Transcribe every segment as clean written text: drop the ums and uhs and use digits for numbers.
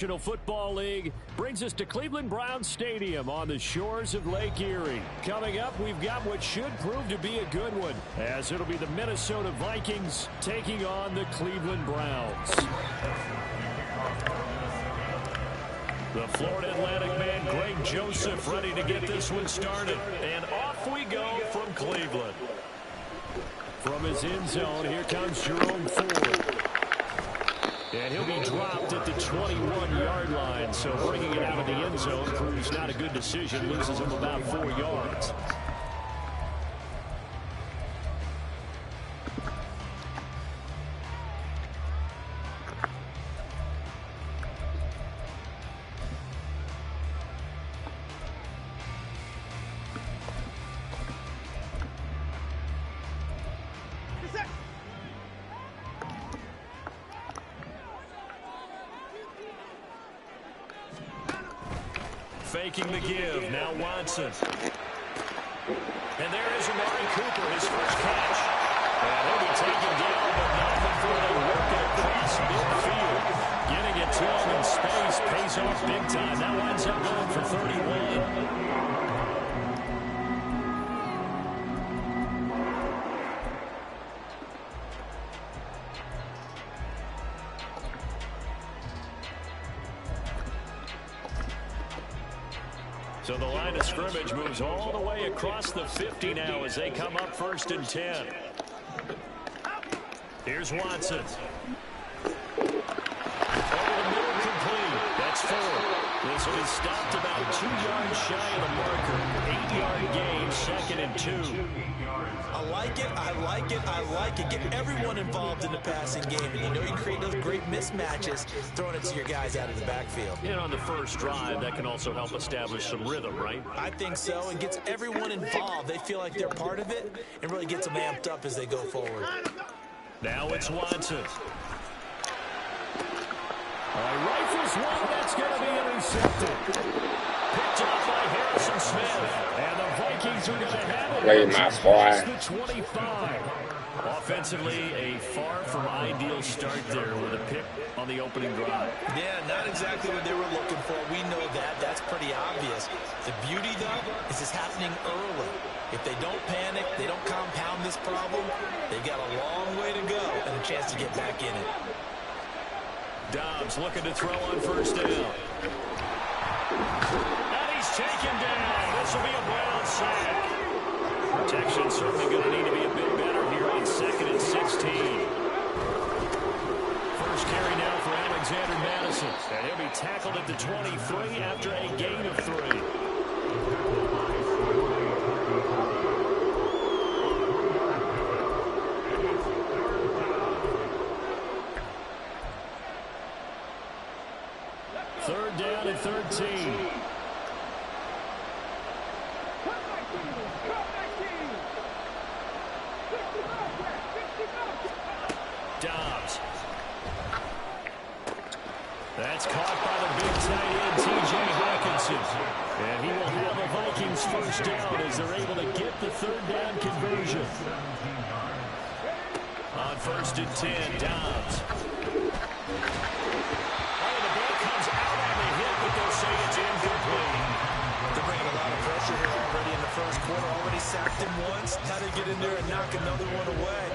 National Football League brings us to Cleveland Browns Stadium on the shores of Lake Erie. Coming up, we've got what should prove to be a good one, as it'll be the Minnesota Vikings taking on the Cleveland Browns. The Florida Atlantic man, Greg Joseph, ready to get this one started. And off we go from Cleveland. From his end zone, here comes Jerome Ford. And he'll be dropped at the 21-yard line, so bringing it out of the end zone proves not a good decision, loses him about 4 yards. Faking the give, now Watson. And there is Amari Cooper, his first catch. And he'll be taken down, but not before they work it across midfield. Getting it to him in space pays off big time. That winds up going for 31. So the line of scrimmage moves all the way across the 50 now as they come up 1st and 10. Here's Watson. Over the middle, complete. That's 4. This will be stopped about 2 yards shy of the marker. 8-yard gain, 2nd and 2. I like it, I like it, I like it. Get everyone involved in the passing game. And you know you create those great mismatches throwing it to your guys out of the backfield. And on the first drive, that can also help establish some rhythm, right? I think so. It gets everyone involved. They feel like they're part of it and really gets them amped up as they go forward. Now it's Watson. Rifles one, that's going to be intercepted. Picked off by Harrison Smith. And the Vikings are going to have it. Play my boy. The 25. Offensively, a far from ideal start there with a pick on the opening drive. Yeah, not exactly what they were looking for. We know that. That's pretty obvious. The beauty, though, is it's happening early. If they don't panic, they don't compound this problem, they've got a long way to go and a chance to get back in it. Dobbs looking to throw on 1st down. And he's taken down. This will be a Brown sack. Protection certainly going to need to be a bit better here on 2nd and 16. First carry now for Alexander Madison. And he'll be tackled at the 23 after a gain of 3. Third down and 13. Dobbs. That's caught by the big tight end, T.J. Hawkinson. And he will have the Vikings first down as they're able to get the 3rd down conversion. On 1st and 10, Dobbs. First quarter, already sacked him once. How to get in there and knock another one away.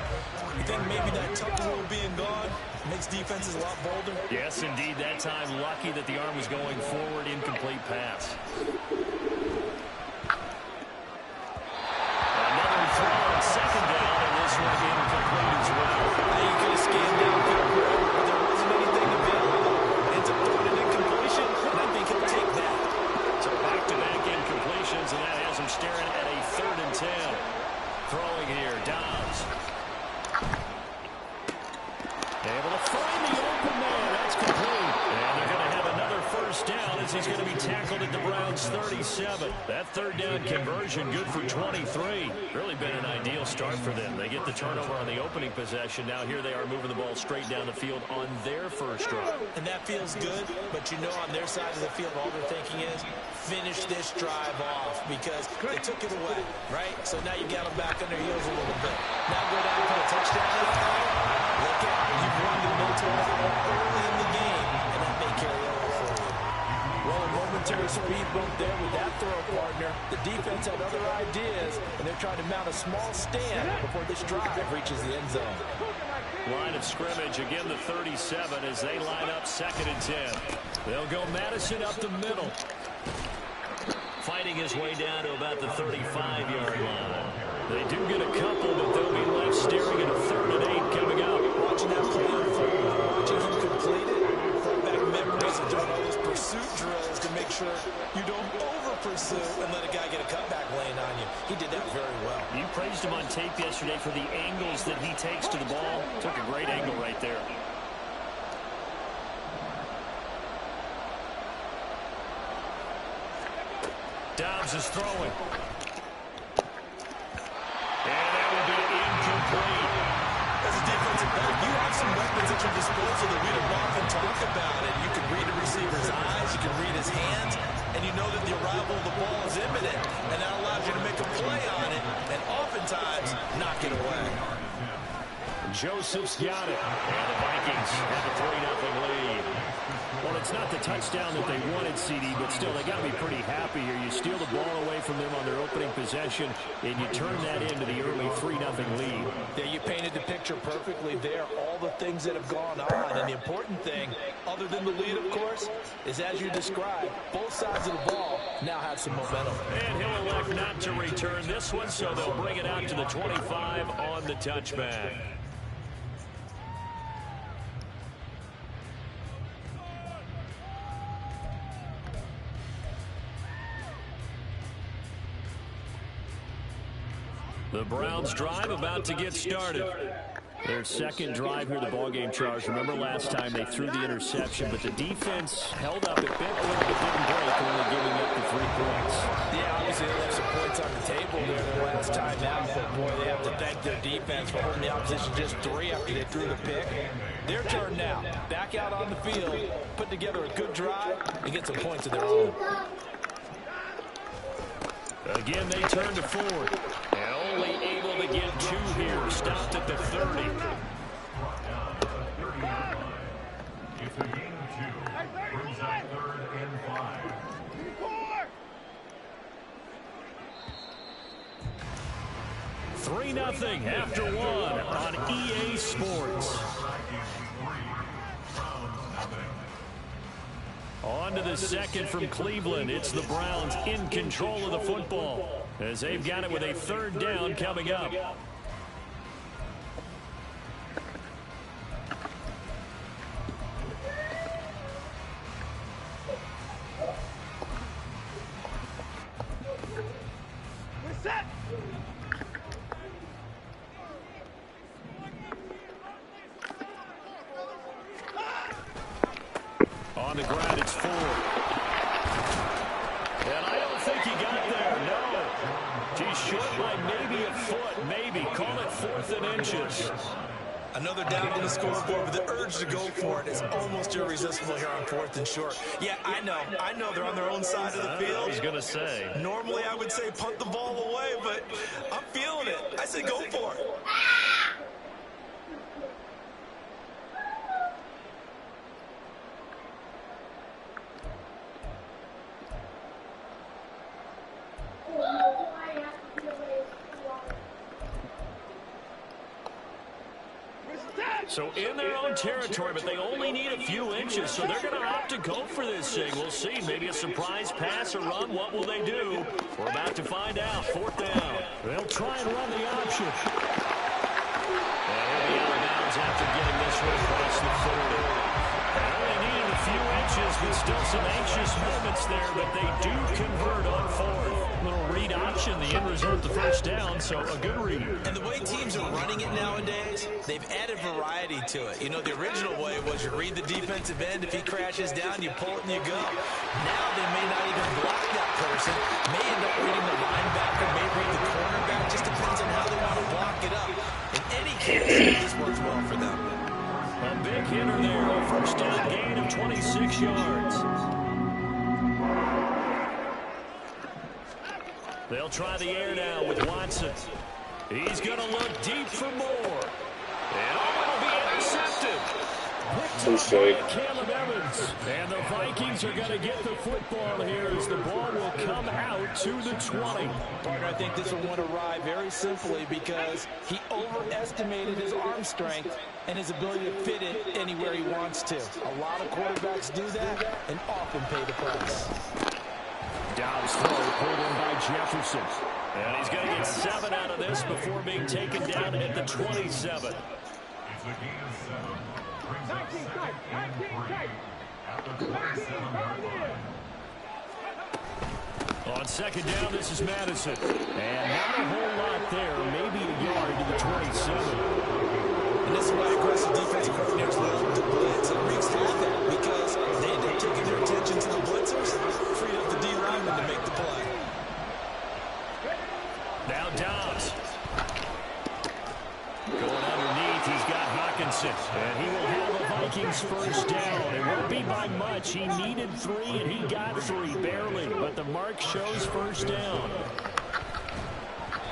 You think maybe that tuck rule being gone makes defenses a lot bolder? Yes, indeed. That time, lucky that the arm was going forward. Incomplete pass. Another throw on 2nd down, and this one incomplete as well. Now you could have scanned down but there wasn't anything available. Ends up throwing an incompletion, and I think he'll take that. So back-to-back incompletions, and that has him staring at a 3rd and 10. Throwing here, Dobbs. Able to find the open man. That's complete. And they're going to have another first down as he's going to be tackled at the Browns' 37. That 3rd down conversion good for 23. Really been an ideal start for them. They get the turnover on the opening possession. Now here they are moving the ball straight down the field on their first drive. And that feels good, but you know on their side of the field all they're thinking is finish this drive off because they took it away, right? So now you got them back on their heels a little bit. Now go down and put a touchdown in it. Look out. You've won the no turnover early in the game, and that may carry over for momentary speed bump there with that throw partner. The defense had other ideas, and they're trying to mount a small stand before this drive reaches the end zone. Line of scrimmage, again the 37 as they line up 2nd and 10. They'll go Madison up the middle. Fighting his way down to about the 35-yard line. They do get a couple, but they'll be left staring at a 3rd and 8 coming up. Watching that play unfold, watching him complete it, brought back memories of doing all those pursuit drills to make sure you don't over-pursue and let a guy get a cutback lane on you. He did that very well. You praised him on tape yesterday for the angles that he takes to the ball. Took a great angle right there. Dobbs is throwing. And that will be incomplete. As a defensive back, you have some weapons at your disposal that we don't often talk about. And you can read a receiver's eyes, you can read his hands, and you know that the arrival of the ball is imminent, and that allows you to make a play on it, and oftentimes knock it away. Joseph's got it. And the Vikings have a 3-0 lead. Well, it's not the touchdown that they wanted, CD, but still, they got to be pretty happy here. You steal the ball away from them on their opening possession, and you turn that into the early 3-0 lead. Yeah, you painted the picture perfectly there. All the things that have gone on, and the important thing, other than the lead, of course, is as you described, both sides of the ball now have some momentum. And he'll elect not to return this one, so they'll bring it out to the 25 on the touchback. The Browns drive about to get started. Their 2nd drive here, the ballgame, Charles. Remember last time they threw the interception, but the defense held up. It bent a little bit, didn't break, only giving up the 3 points. Yeah, obviously they left some points on the table there the last time out, but boy, they have to thank their defense for holding the opposition just 3 after they threw the pick. Their turn now. Back out on the field, put together a good drive, and get some points of their own. Again, they turn to 4. And only able to get 2 here. Stopped at the 30. It's a gain of 2. Brings up 3rd and 5. 3-0 after 1 on EA Sports. On to the 2nd from Cleveland. It's the Browns in control of the football as they've got it with a 3rd down coming up. We're set. On the ground, it's 4. And I don't think he got there, no. He's short by maybe a foot, maybe. Call it 4th and inches. Another down on the scoreboard with the urge to go for it is almost irresistible here on 4th and short. Yeah, I know they're on their own side of the field. I was going to say. Normally I would say punt the ball away, but I'm feeling it. I say go for it. So in their own territory, but they only need a few inches, so they're going to opt to go for this thing. We'll see. Maybe a surprise pass or run. What will they do? We're about to find out. 4th down. They'll try and run the option. And we'll be out of bounds after getting this one across the 30. They only needed a few inches, but still some anxious moments there, but they do convert on 4th. Little read option, the end result, the 1st down, so a good read. And the way teams are running it nowadays, they've added variety to it. You know, the original way was you read the defensive end. If he crashes down, you pull it and you go. Now they may not even block that person. May end up reading the linebacker, may read the cornerback. Just depends on how they want to block it up. In any case, this works well for them. A big hitter there, a 1st down gain of 26 yards. They'll try the air now with Watson. He's going to look deep for more. And it'll be intercepted. Picked up by Caleb Evans. And the Vikings are going to get the football here as the ball will come out to the 20. Partner, I think this will want to ride very simply because he overestimated his arm strength and his ability to fit it anywhere he wants to. A lot of quarterbacks do that and often pay the price. Dobbs throw pulled in by Jefferson. And he's going to get 7 out of this before being taken down at the 27. It's a gain of 7. Brings up 2nd and 3 at the 27-yard line. On 2nd down, this is Madison. And not a whole lot there, maybe a yard to the 27. And this is why aggressive defensive coordinators love to blitz and wreaks havoc because they end up taking their attention to the blitzers, freeing up the D lineman to make the play. Now Dobbs. Going underneath, he's got Hawkinson. And he will have the Vikings first down. It won't be by much. He needed 3, and he got 3, barely. But the mark shows first down.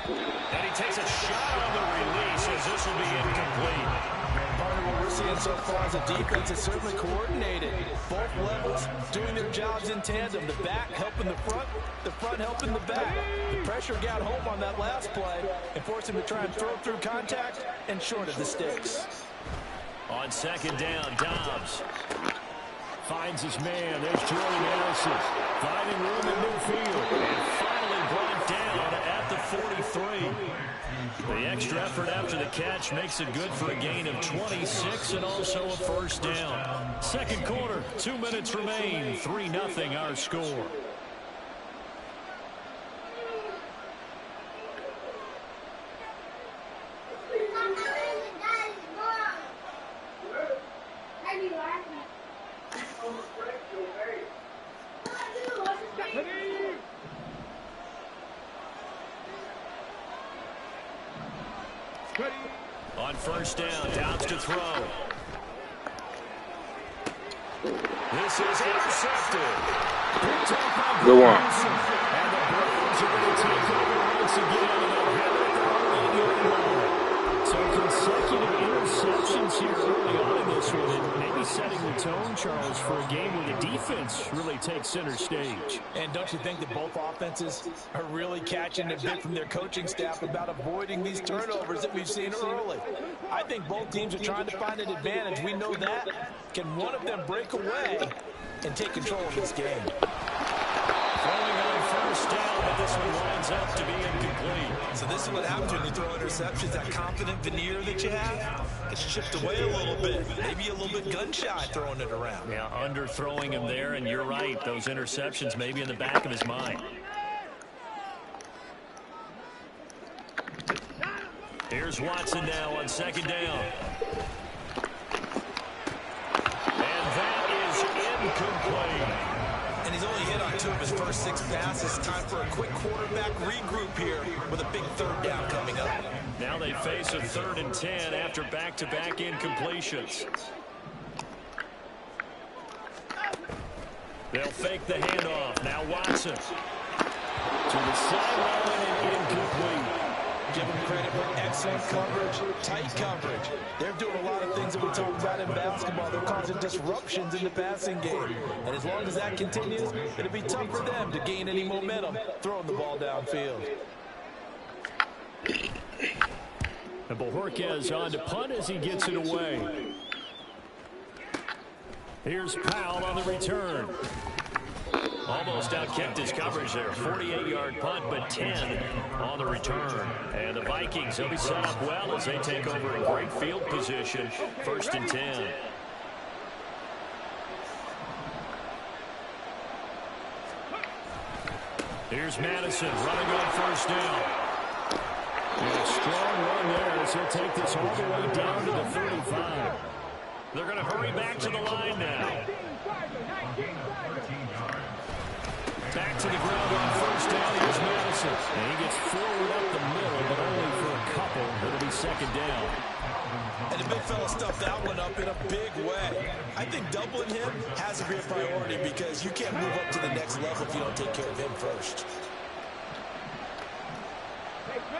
And he takes a shot on the release as this will be incomplete. Part of what we're seeing so far as a defense is certainly coordinated. Both levels doing their jobs in tandem. The back helping the front helping the back. The pressure got home on that last play and forced him to try and throw through contact and short of the sticks. On 2nd down, Dobbs finds his man. There's Jordan Addison finding room in midfield. And finally brought down at the 43. The extra effort after the catch makes it good for a gain of 26 and also a first down. 2nd quarter, 2 minutes remain. 3-0 our score. On 1st down, Dobbs to throw. This is intercepted. Go on. And the Browns are going to take over once again. So consecutive interceptions here early on in this one. And maybe setting the tone, Charles, for a game where the defense really takes center stage. And don't you think that both offenses are really catching a bit from their coaching staff about avoiding these turnovers that we've seen early? I think both teams are trying to find an advantage. We know that. Can one of them break away and take control of this game? Throwing on 1st down, but this one winds up to be incomplete. So this is what happens when you throw interceptions. That confident veneer that you have gets chipped away a little bit. Maybe a little bit gun-shy throwing it around. Yeah, underthrowing him there, and you're right. Those interceptions may be in the back of his mind. Here's Watson now on 2nd down. And that is incomplete. And he's only hit on 2 of his first 6 passes. Time for a quick quarterback regroup here with a big 3rd down coming up. Now they face a 3rd and 10 after back-to-back incompletions. They'll fake the handoff. Now Watson to the sideline and incomplete. Give them credit for excellent coverage, tight coverage. They're doing a lot of things that we talk about in basketball. They're causing disruptions in the passing game. And as long as that continues, it'll be tough for them to gain any momentum throwing the ball downfield. And Bojorquez on to punt as he gets it away. Here's Powell on the return. Almost outkicked his coverage there. 48-yard punt, but 10 on the return. And the Vikings, they'll be set up well as they take over in great field position. 1st and 10. Here's Madison running on 1st down. And a strong run there as he'll take this all the way down to the 35. They're going to hurry back to the line now. Back to the ground on 1st down. Here's Madison. And he gets forward up the middle, but only for a couple. It'll be 2nd down. And the big fella stuffed that one up in a big way. I think doubling him has to be a priority because you can't move up to the next level if you don't take care of him first.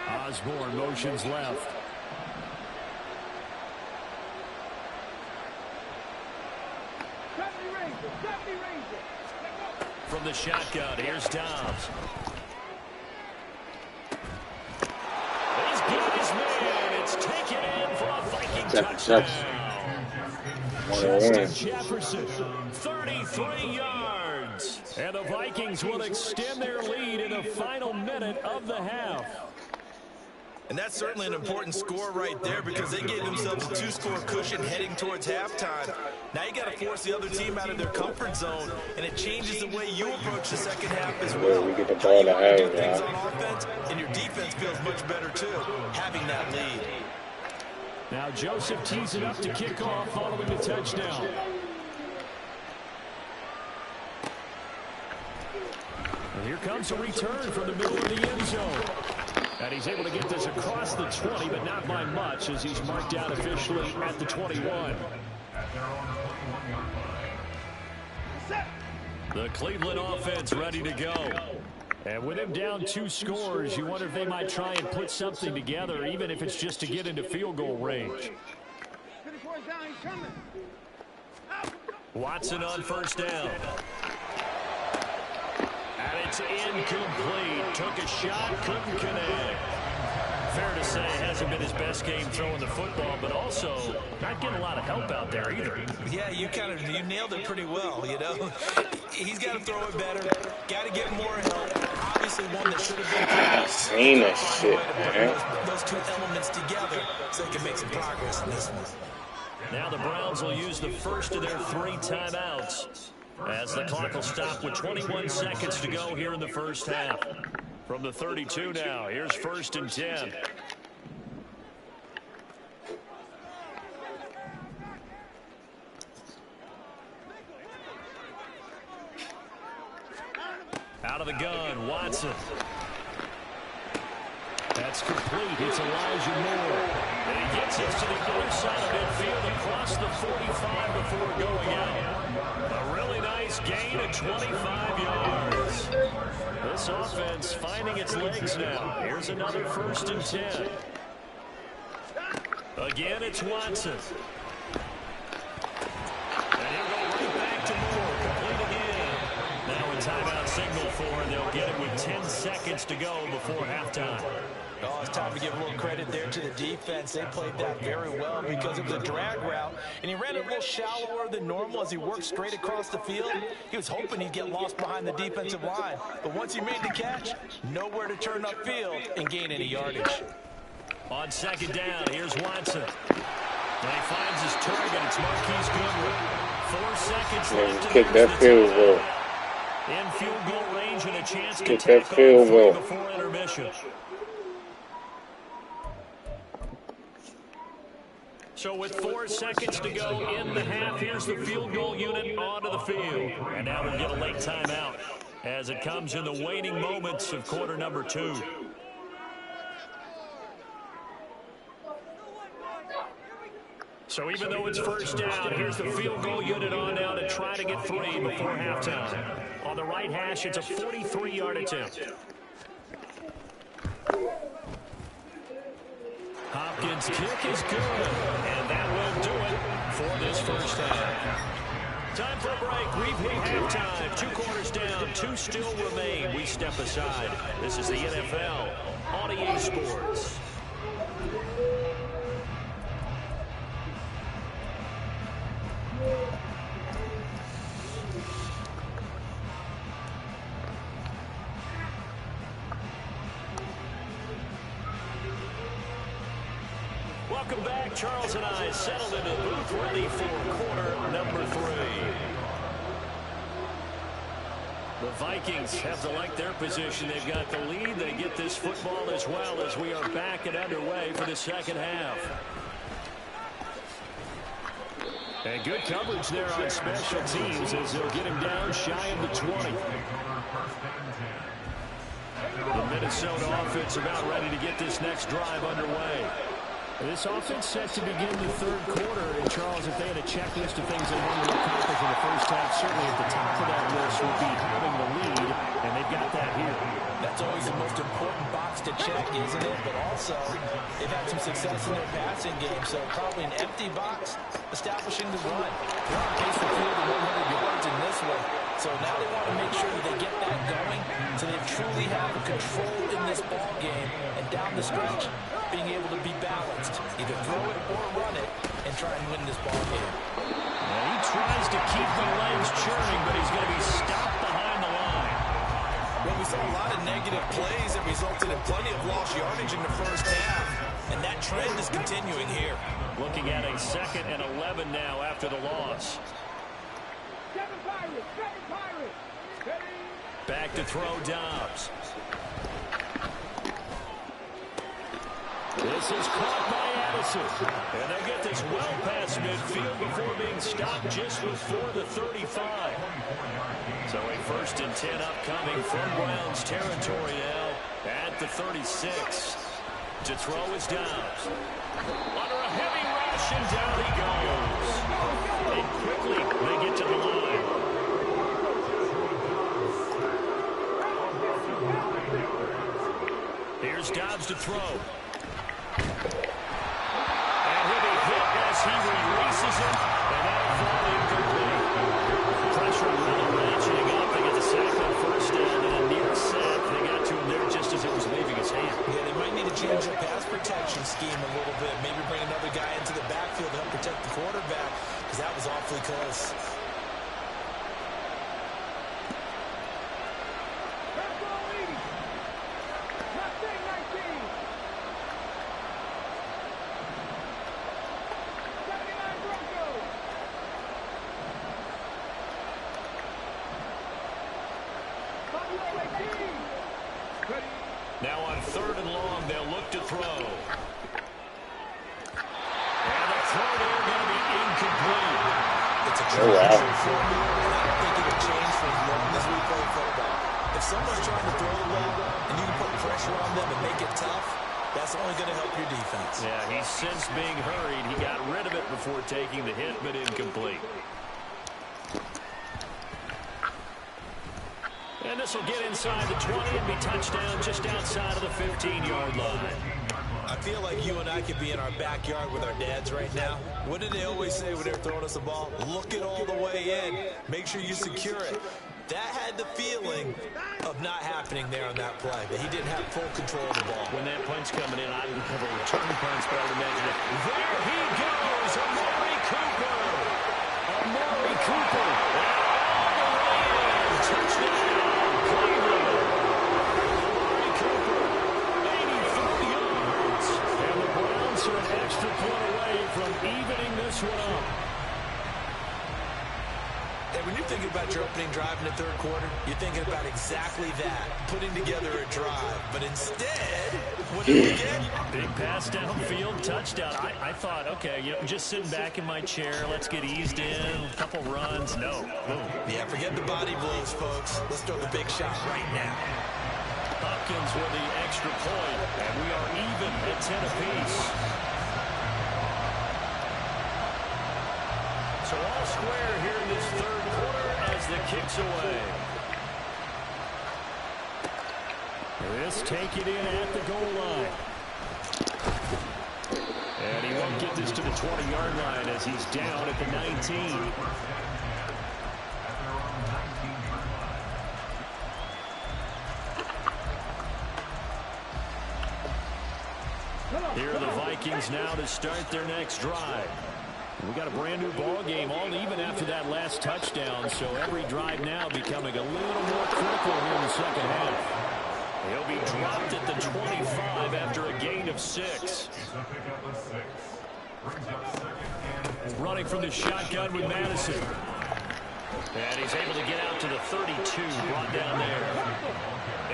Osborne motions left. From the shotgun, here's Dobbs. He's got his man. It's taken in for a Viking touchdown. Justin Jefferson, 33 yards. And the Vikings will extend their lead in the final minute of the half. And that's certainly an important score right there because they gave themselves a 2-score cushion heading towards halftime. Now you got to force the other team out of their comfort zone, and it changes the way you approach the second half as well. We get the ball How you do to things on offense, and your defense feels much better too, having that lead. Now Joseph tees it up to kick off following the touchdown. And here comes a return from the middle of the end zone. And he's able to get this across the 20, but not by much as he's marked out officially at the 21. The Cleveland offense ready to go. And with him down 2 scores, you wonder if they might try and put something together, even if it's just to get into field goal range. Watson on first down. And it's incomplete. Took a shot, couldn't connect. Fair to say, hasn't been his best game throwing the football, but also not getting a lot of help out there either. Yeah, you nailed it pretty well, you know. He's got to throw it better. Got to get more help. Obviously one that should have been. I've seen that shit, man. Those 2 elements together so they can make some progress in this one. Now the Browns will use the first of their 3 timeouts as the clock will stop with 21 seconds to go here in the first half. From the 32 now, here's 1st and 10. Out of the gun, Watson. That's complete. It's Elijah Moore. And he gets us to the other side of midfield across the 45 before going out. A really nice gain of 25 yards. This offense finding its legs now. Here's another 1st and 10. Again, it's Watson. And he'll go right back to Moore. Complete again. Now a timeout signal for, and they'll get it with 10 seconds to go before halftime. Oh, it's time to give a little credit there to the defense. They played that very well because it was a drag route, and he ran it a little shallower than normal as he worked straight across the field. He was hoping he'd get lost behind the defensive line, but once he made the catch, nowhere to turn upfield and gain any yardage. On 2nd down, here's Watson. And he finds his target. It's Marquise Goodwin. 4 seconds left. Kick that field goal. In field goal range and a chance to Kick take that field goal before intermission. So with 4 seconds to go in the half, here's the field goal unit onto the field. And now we'll get a late timeout as it comes in the waning moments of quarter number 2. So even though it's 1st down, here's the field goal unit on now to try to get 3 before halftime. On the right hash, it's a 43-yard attempt. Hopkins' kick is good, and that will do it for this first half. Time for a break. We've hit halftime. 2 quarters down, 2 still remain. We step aside. This is the NFL on EA Sports. Welcome back. Charles and I settled into the booth, ready for quarter number 3. The Vikings have to like their position. They've got the lead. They get this football as well as we are back and underway for the second half. And good coverage there on special teams as they'll get him down shy of the 20. The Minnesota offense about ready to get this next drive underway. This offense set to begin the 3rd quarter. And, Charles, if they had a checklist of things they wanted to accomplish in the first half, certainly at the top of that list would be having the lead, and they've got that here. That's always the most important box to check, isn't it? But also, they've had some success in their passing game, so probably an empty box establishing the run. They're on pace for field of 100 yards in this one. So now they want to make sure that they get that going so they truly have control in this ball game. And down the stretch, being able to be balanced. Either throw it or run it and try and win this ball game. And he tries to keep the legs churning, but he's going to be stopped behind the line. Well, we saw a lot of negative plays that resulted in plenty of lost yardage in the first half. And that trend is continuing here. Looking at a 2nd and 11 now after the loss. Back to throw Dobbs. This is caught by Addison. And they get this well past midfield before being stopped just before the 35. So a 1st and 10 upcoming from Browns territory now at the 36. To throw is Dobbs. Under a heavy rush, and down he goes. And quickly they get to the line. Here's Dobbs to throw. And he'll be hit as he releases it. And that'll fall incomplete. Pressure really ratcheting up. They get the sack on 1st down and a near sack. They got to him there just as it was leaving his hand. Yeah, they might need to change their pass protection scheme a little bit. Maybe bring another guy into the backfield to help protect the quarterback, because that was awfully close. Now on 3rd and long, they'll look to throw. And the throw there going to be incomplete. It's a traditional formula, and I don't think it'll change for as long as we play football. If someone's trying to throw the ball and you can put pressure on them and make it tough, that's only going to help your defense. Yeah, he's since being hurried. He got rid of it before taking the hit, but incomplete. And this will get inside the 20 and be touchdown just outside of the 15-yard line. I feel like you and I could be in our backyard with our dads right now. What do they always say when they're throwing us a ball? Look it all the way in. Make sure you secure it. That had the feeling of not happening there on that play, that he didn't have full control of the ball. When that punch coming in, I didn't have a return punch, but I would imagine it. There he goes, Amari Cooper. Amari Cooper. Touchdown. An extra point away from evening this one up. And when you're thinking about your opening drive in the 3rd quarter, you're thinking about exactly that, putting together a drive. But instead, what did we get? Big pass downfield, touchdown. I thought, okay, just sitting back in my chair, let's get eased in, a couple runs. No. Boom. Yeah, forget the body blows, folks. Let's throw the big shot right now. Hopkins with the extra point, and we are even at 10 apiece. So all square here in this 3rd quarter as the kick's away. This take it in at the goal line. And he won't get this to the 20-yard line as he's down at the 19. Here are the Vikings now to start their next drive. We got a brand new ball game, all even after that last touchdown, so every drive now becoming a little more critical here in the 2nd half. He'll be dropped at the 25 after a gain of 6. Running from the shotgun with Madison. And he's able to get out to the 32, brought down there.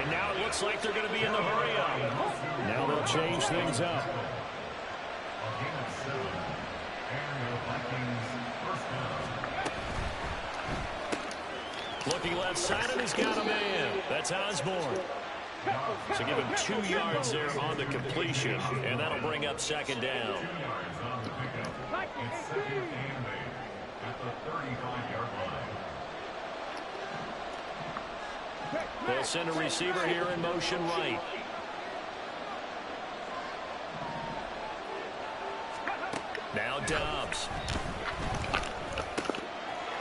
And now it looks like they're going to be in the hurry-up. Now they'll change things up. Looking left side, and he's got a man. That's Osborne. So give him 2 yards there on the completion, and that'll bring up 2nd down. It's 2nd and 8 at the 35-yard line. They'll send a receiver here in motion right. Now Dobbs.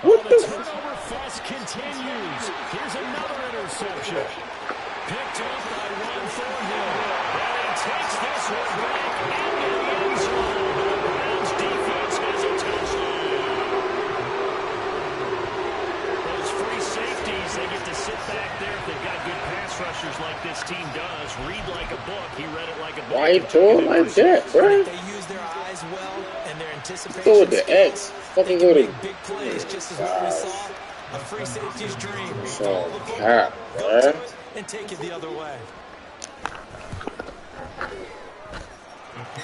What The the? turnover fest continues. Here's another interception. Picked up by Ron Thornhill. And he takes this one back into the end zone. The Browns defense has a touchdown. Those free safeties, they get to sit back there if they've got good pass rushers like this team does. Read like a book. He read it like a book. Why you doing like that, bro? They use their eyes well and their anticipation. Go with the X. Fucking go to. Big plays, just as what we saw. A free safety's dream. So cap, bro. And take it the other way.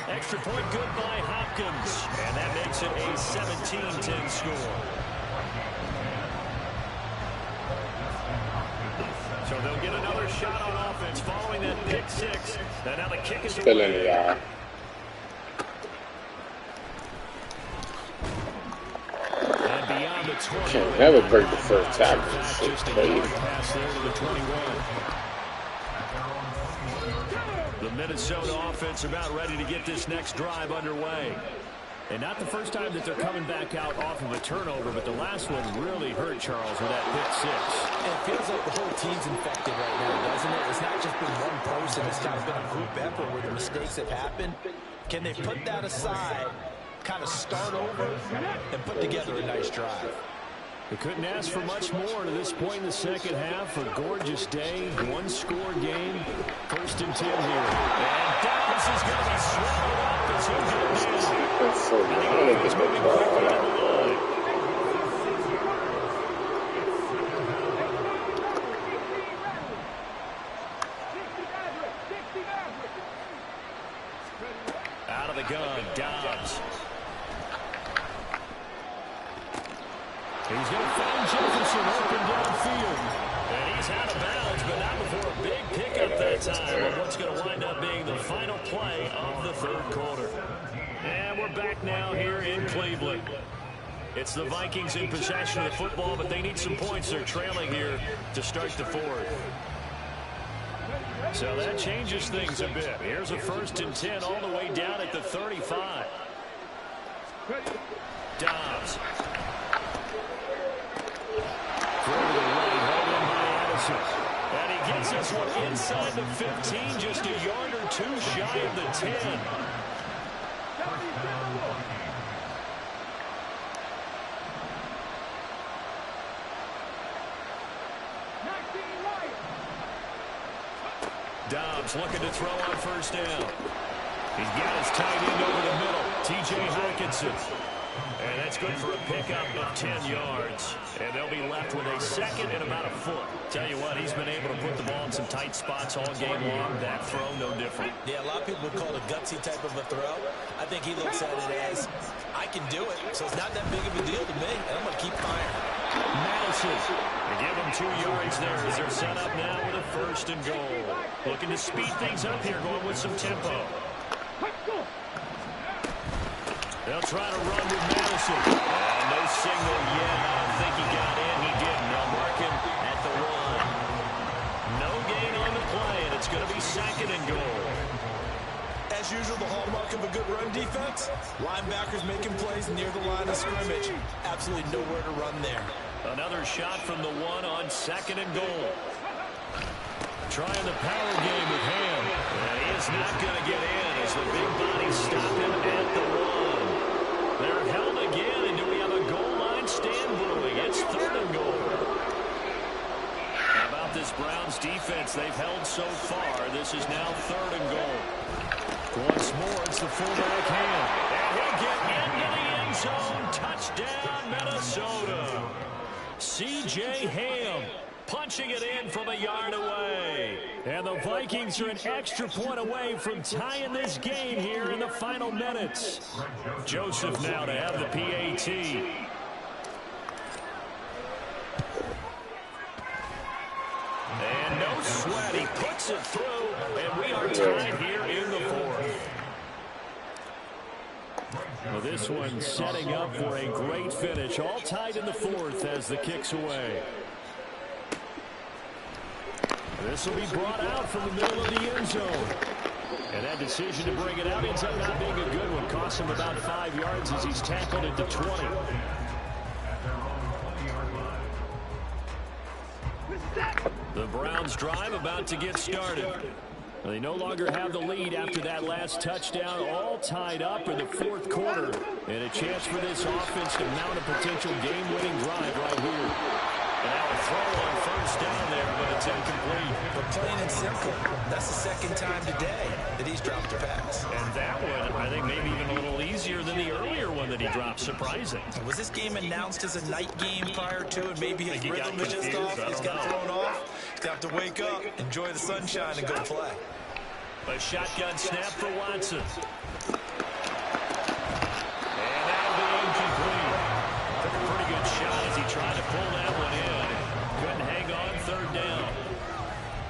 Extra point good by Hopkins. And that makes it a 17-10 score. So they'll get another shot on offense following that pick six. And now the kick is Still in the eye. And beyond the 20. Can't never break the first tackle. Shit, Just a crazy. yard pass there to the 21. The Minnesota offense about ready to get this next drive underway. And not the first time that they're coming back out off of a turnover, but the last one really hurt Charles with that pick six. It feels like the whole team's infected right now, doesn't it? It's not just been one person. It's kind of been a group effort where the mistakes have happened. Can they put that aside, kind of start over, and put together a nice drive? They couldn't ask for much more to this point in the second half. A gorgeous day, one-score game. 1st and 10 here. And Dobbs is going to be swallowed up as he'll get down. That's so bad. Out of the gun, Dobbs. He's going to find Jefferson open downfield. And he's out of bounds, but not before a big pickup that time on what's going to wind up being the final play of the third quarter. And we're back now here in Cleveland. It's the Vikings in possession of the football, but they need some points. They're trailing here to start the fourth. So that changes things a bit. Here's a 1st and 10 all the way down at the 35. Dobbs. Throw to the right, held in by Addison. And he gets this one inside the 15, just a yard or two shy of the 10. Dobbs looking to throw on 1st down. He's got his tight end over the middle, T.J. Hockenson. And that's good for a pickup of 10 yards. And they'll be left with a 2nd and about a foot. Tell you what, he's been able to put the ball in some tight spots all game long. That throw, no different. Yeah, a lot of people would call it a gutsy type of a throw. I think he looks at it as, I can do it, so it's not that big of a deal to me, and I'm going to keep firing. Madison. They give him 2 yards there as they're set up now with a 1st and goal. Looking to speed things up here, going with some tempo. They'll try to run with Madison. No signal yet. I don't think he got in. He didn't. They'll mark him at the 1. No gain on the play, and it's going to be 2nd and goal. As usual, the hallmark of a good run defense, linebackers making plays near the line of scrimmage. Absolutely nowhere to run there. Another shot from the 1 on 2nd and goal. Trying the power game with Ham. And he is not going to get in as the big body stop him at the 1. They're held again, and do we have a goal line stand brewing? It's 3rd and goal. How about this Browns defense? They've held so far. This is now 3rd and goal. Once more, it's the fullback Ham. And he'll get into the end zone. Touchdown, Minnesota. C.J. Ham punching it in from a yard away. And the Vikings are an extra point away from tying this game here in the final minutes. Joseph now to have the PAT. And no sweat. He puts it through, and we are tied here in the 4th. Well, this one setting up for a great finish. All tied in the 4th as the kick's away. This will be brought out from the middle of the end zone. And that decision to bring it out ends up not being a good one. Costs him about 5 yards as he's tackled at the 20. The Browns drive about to get started. They no longer have the lead after that last touchdown, all tied up in the fourth quarter. And a chance for this offense to mount a potential game-winning drive right here. And now a throw on first down there, but it's incomplete. But plain and simple, that's the second time today that he's dropped a pass. And that one, I think, maybe even a little easier than the earlier one that he dropped. Surprising. Was this game announced as a night game prior to it? Maybe his rhythm was just off. He's got thrown off. He's got to wake up, enjoy the sunshine, and go play. A shotgun snap for Watson. And that'll be incomplete. Took a pretty good shot as he tried to pull that one in. Couldn't hang on third down.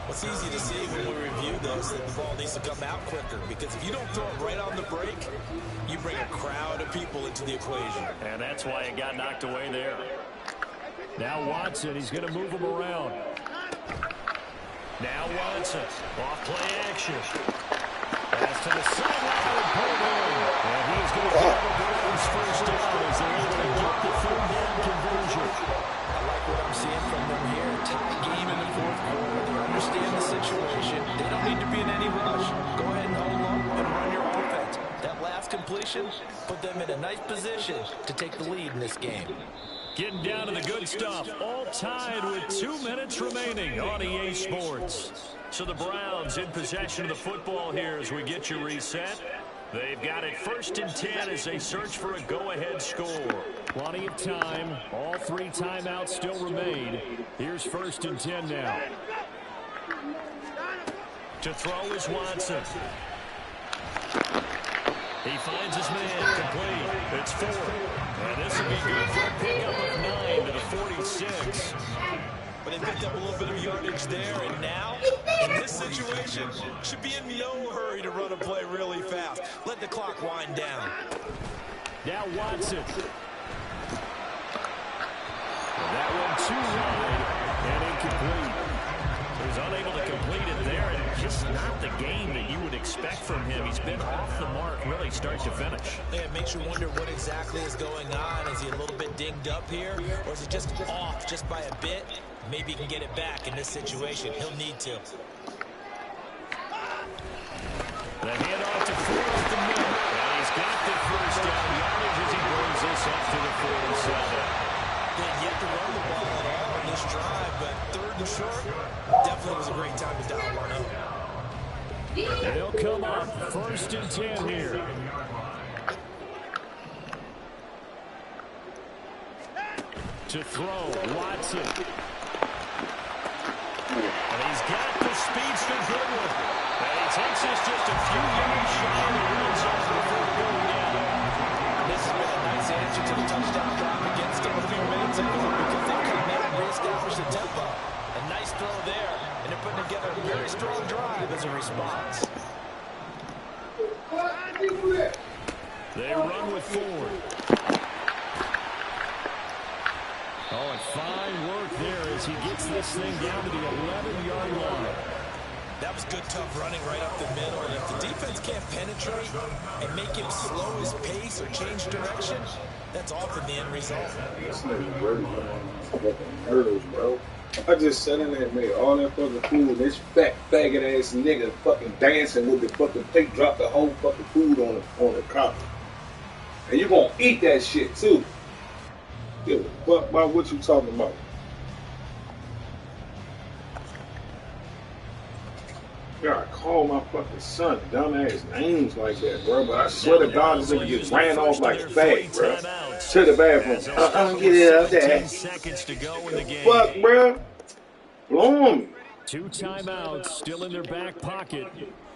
It's easy to see when we review this that the ball needs to come out quicker, because if you don't throw it right on the break, you bring a crowd of people into the equation. And that's why it got knocked away there. Now Watson, he's going to move him around. Now Watson, off play action. Pass to the sideline and pulled in. And he's going to get the Browns first down as they're able to get the third down conversion. I like what I'm seeing from them here. Tie game in the fourth quarter. They understand the situation. They don't need to be in any rush. Go ahead and hold them and run your offense. That last completion put them in a nice position to take the lead in this game. Getting down to the good stuff, all tied with 2 minutes remaining on EA Sports. So the Browns in possession of the football here as we get you reset. They've got it 1st and 10 as they search for a go-ahead score. Plenty of time. All 3 timeouts still remain. Here's 1st and 10 now. To throw is Watson. He finds his man complete. It's 4. And this will be good for a pickup of 9 to the 46. But they picked up a little bit of yardage there, and now, in this situation, should be in no hurry to run a play really fast. Let the clock wind down. Now Watson. That one too wide and incomplete. He's unable to complete it there, and just not the game that you would expect from him. He's been off the mark really start to finish. Yeah, it makes you wonder what exactly is going on. Is he a little bit dinged up here, or is it just off just by a bit? Maybe he can get it back in this situation. He'll need to. The handoff to Ford at the middle. And he's got the first down yardage as he brings this up to the 47. They had yet to run the ball at all on this drive, but 3rd and short definitely was a great time to dial one up. They'll come up 1st and 10 here. To throw, Watson. And he's got the speedster Goodwin. And he takes this just a few yards shy of the red zone before going down. This has been a nice answer to the touchdown drive against them a few minutes ago, because they've come in and reestablished the tempo. A nice throw there, and they're putting together a very strong drive as a response. They run with Ford. Oh, and fine work there as he gets this thing down to the 11-yard line. That was good, tough running right up the middle. And if the defense can't penetrate and make him slow his pace or change direction, that's often the end result. This nigga really fucking nerves, bro. I just sat in there and made all that fucking food. This fat, faggot ass nigga fucking dancing with the fucking plate, dropped the whole fucking food on the counter. And you gonna eat that shit too. Yeah, fuck about what you talking about. Yeah, I call my fucking son dumbass names like that, bro. But I swear to God, this nigga gets ran off like a fag, bro. To the bathroom. I'm get it out there. 10 seconds to go in the game. Fuck, bro. Blow on me. 2 timeouts still in their back pocket.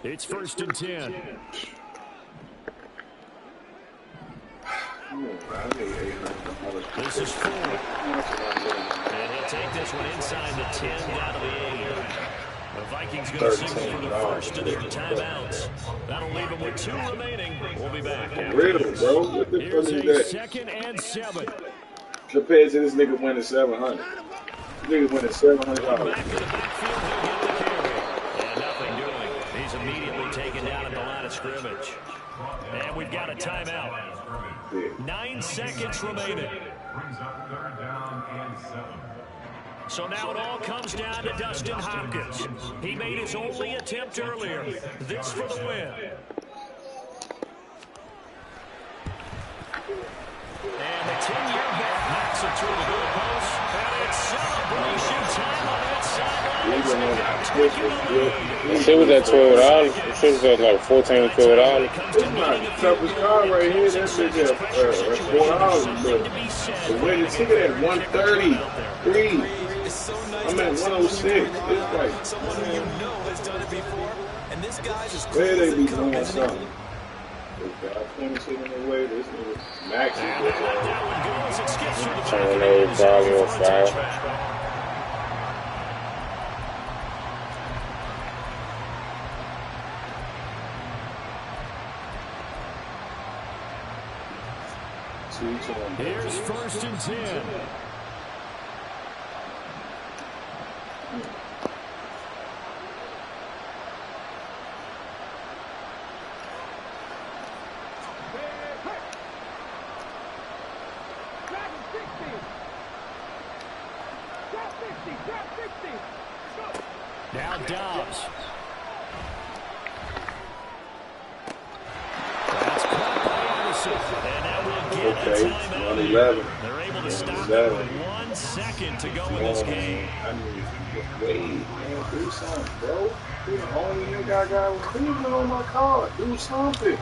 It's 1st and 10. This is Ford. And he'll take this one inside the 10 down to the 8. The Vikings going to signal for the first of their timeouts. That'll leave them with 2 remaining. We'll be back. Real, bro. What the Here's fuck a is that? 2nd and 7. Compared to this nigga winning $700. This nigga winning $700. Back to the backfield, he'll get the carry. of scrimmage. And we've got a timeout. 9 seconds remaining. Brings up 3rd down and 7. So now it all comes down to Dustin Hopkins. He made his only attempt earlier. This for the win. And the 10-year vet knocks it through the goalpost. And it's celebration time on that sideline. That shit was at $12. That shit was at like $14 to $12. This is my toughest car right here. That shit at $4. But when the ticket at $133. I'm at 106. It's like, someone who you know has done it before, and this guy's as where crazy they be as doing comes. something. This guy 26 in the way. This nigga Max is Tornado, volume 5. Here's 1st and 10. Now Dobbs. That's caught by Anderson. And now we'll get a timeout. 111. They're able to stop it with 1 second to go in this game. I need to wait, man. Do something, bro. You're the only nigga I got with Cleveland on my card. Do something.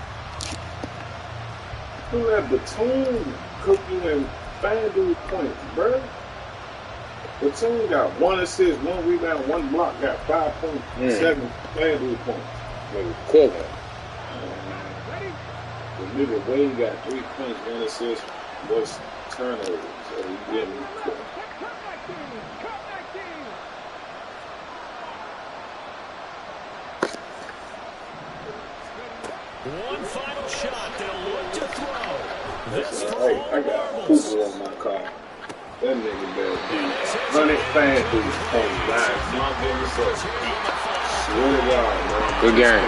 Do that Batum cook you in FanDuel points, bro. Batum got 1 assist, 1 rebound, 1 block, got 5.7 FanDuel points. Nigga cooking. The nigga Wade got 3 points, 1 assist, was turnovers. So he didn't cook. One final shot. They'll look to throw. This for Hey, all I the got marbles. Cooper on my car. That nigga better be 100 FanDuel points, 9 months in the season. Swear to God, man. Good game.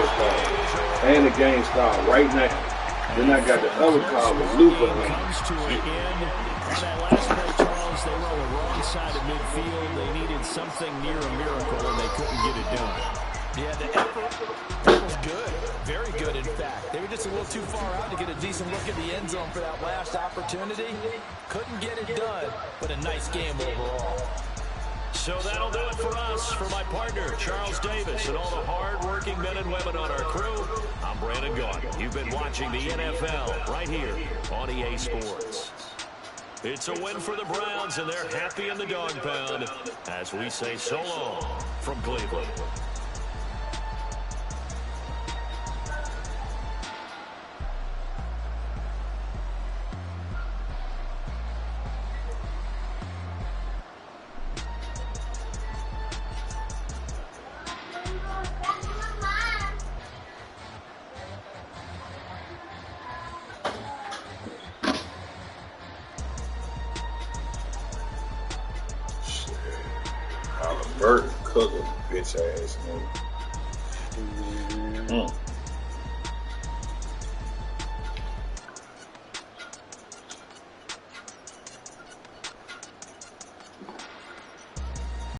And the game started right now. Then I got the other call with Luca. Comes to an end. On that last play, Charles, they were on the wrong side of midfield. They needed something near a miracle, and they couldn't get it done. Yeah, the effort was good. Very good, in fact. They were just a little too far out to get a decent look at the end zone for that last opportunity. Couldn't get it done, but a nice game overall. So that'll do it for us. For my partner, Charles Davis, and all the hard-working men and women on our crew, I'm Brandon Gaughan. You've been watching the NFL right here on EA Sports. It's a win for the Browns, and they're happy in the dog pound as we say so long from Cleveland. Burton cooking, bitch ass nigga.